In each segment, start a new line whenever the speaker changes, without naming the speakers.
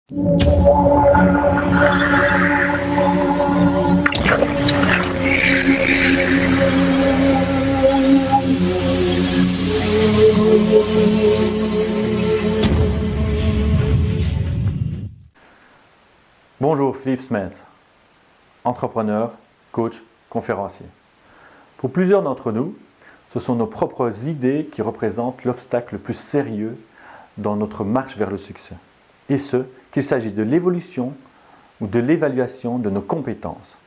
Bonjour, Philippe Smets, entrepreneur, coach, conférencier. Pour plusieurs d'entre nous, ce sont nos propres idées qui représentent l'obstacle le plus sérieux dans notre marche vers le succès. Et ce, qu'il s'agisse de l'évolution ou de l'évaluation de nos compétences,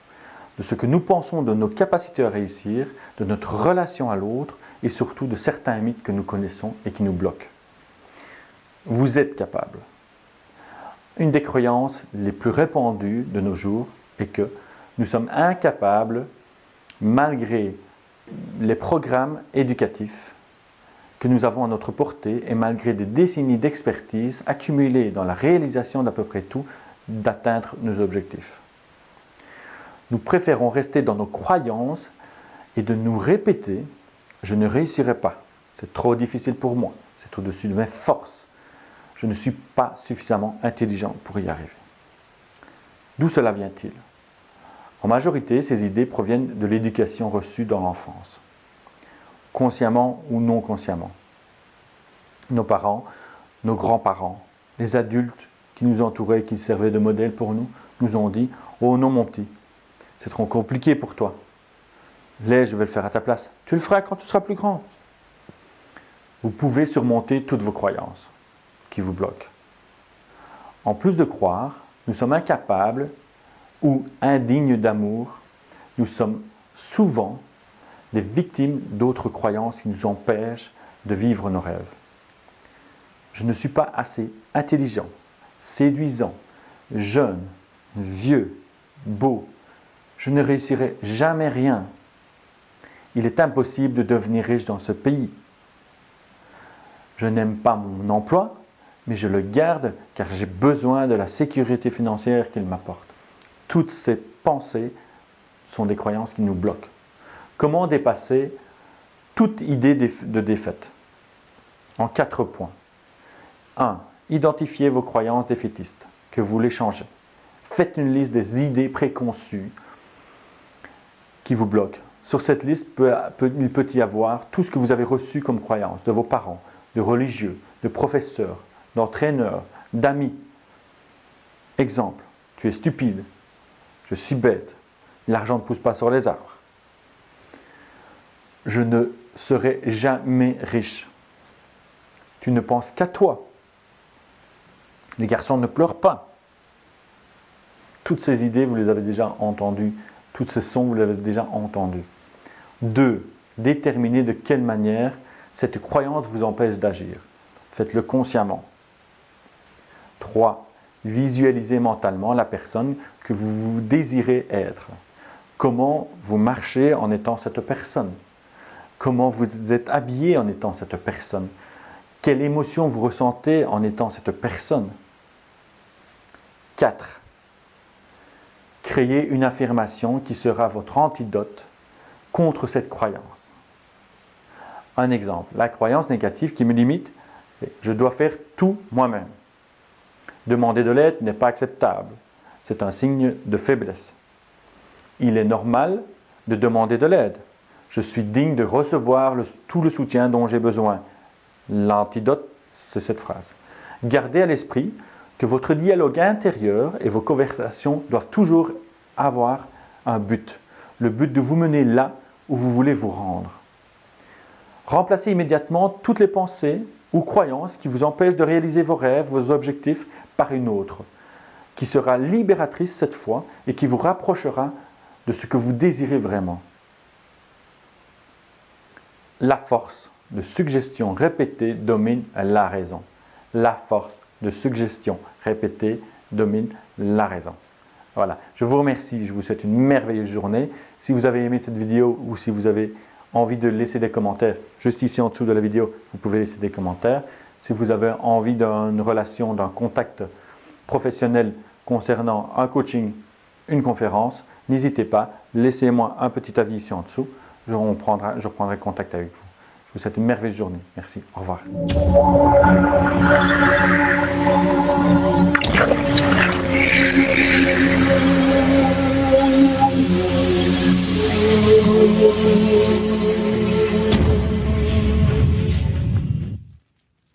de ce que nous pensons de nos capacités à réussir, de notre relation à l'autre et surtout de certains mythes que nous connaissons et qui nous bloquent. Vous êtes capable. Une des croyances les plus répandues de nos jours est que nous sommes incapables, malgré les programmes éducatifs que nous avons à notre portée et malgré des décennies d'expertise accumulées dans la réalisation d'à peu près tout, d'atteindre nos objectifs. Nous préférons rester dans nos croyances et de nous répéter « je ne réussirai pas, c'est trop difficile pour moi, c'est au-dessus de mes forces. Je ne suis pas suffisamment intelligent pour y arriver. » D'où cela vient-il? En majorité, ces idées proviennent de l'éducation reçue dans l'enfance, consciemment ou non consciemment. Nos parents, nos grands-parents, les adultes qui nous entouraient, qui servaient de modèle pour nous, nous ont dit « oh non mon petit, c'est trop compliqué pour toi. Là, je vais le faire à ta place. Tu le feras quand tu seras plus grand. » Vous pouvez surmonter toutes vos croyances qui vous bloquent. En plus de croire, nous sommes incapables ou indignes d'amour, nous sommes souvent des victimes d'autres croyances qui nous empêchent de vivre nos rêves. Je ne suis pas assez intelligent, séduisant, jeune, vieux, beau. Je ne réussirai jamais rien. Il est impossible de devenir riche dans ce pays. Je n'aime pas mon emploi, mais je le garde car j'ai besoin de la sécurité financière qu'il m'apporte. Toutes ces pensées sont des croyances qui nous bloquent. Comment dépasser toute idée de défaite? En 4 points. 1. Identifiez vos croyances défaitistes que vous voulez changer. Faites une liste des idées préconçues qui vous bloquent. Sur cette liste, il peut y avoir tout ce que vous avez reçu comme croyances de vos parents, de religieux, de professeurs, d'entraîneurs, d'amis. Exemple, tu es stupide, je suis bête, l'argent ne pousse pas sur les arbres. Je ne serai jamais riche. Tu ne penses qu'à toi. Les garçons ne pleurent pas. Toutes ces idées, vous les avez déjà entendues. Tous ces sons, vous les avez déjà entendus. 2. Déterminez de quelle manière cette croyance vous empêche d'agir. Faites-le consciemment. 3. Visualisez mentalement la personne que vous désirez être. Comment vous marchez en étant cette personne? Comment vous êtes habillé en étant cette personne? Quelle émotion vous ressentez en étant cette personne? 4. Créez une affirmation qui sera votre antidote contre cette croyance. Un exemple, la croyance négative qui me limite, c'est « je dois faire tout moi-même ». Demander de l'aide n'est pas acceptable. C'est un signe de faiblesse. Il est normal de demander de l'aide. Je suis digne de recevoir tout le soutien dont j'ai besoin. L'antidote, c'est cette phrase. Gardez à l'esprit que votre dialogue intérieur et vos conversations doivent toujours avoir un but. Le but de vous mener là où vous voulez vous rendre. Remplacez immédiatement toutes les pensées ou croyances qui vous empêchent de réaliser vos rêves, vos objectifs par une autre, qui sera libératrice cette fois et qui vous rapprochera de ce que vous désirez vraiment. La force de suggestion répétée domine la raison. La force de suggestion répétée domine la raison. Voilà, je vous remercie, je vous souhaite une merveilleuse journée. Si vous avez aimé cette vidéo ou si vous avez envie de laisser des commentaires, juste ici en dessous de la vidéo, vous pouvez laisser des commentaires. Si vous avez envie d'une relation, d'un contact professionnel concernant un coaching, une conférence, n'hésitez pas, laissez-moi un petit avis ici en dessous. Je reprendrai contact avec vous. Je vous souhaite une merveilleuse journée. Merci. Au revoir.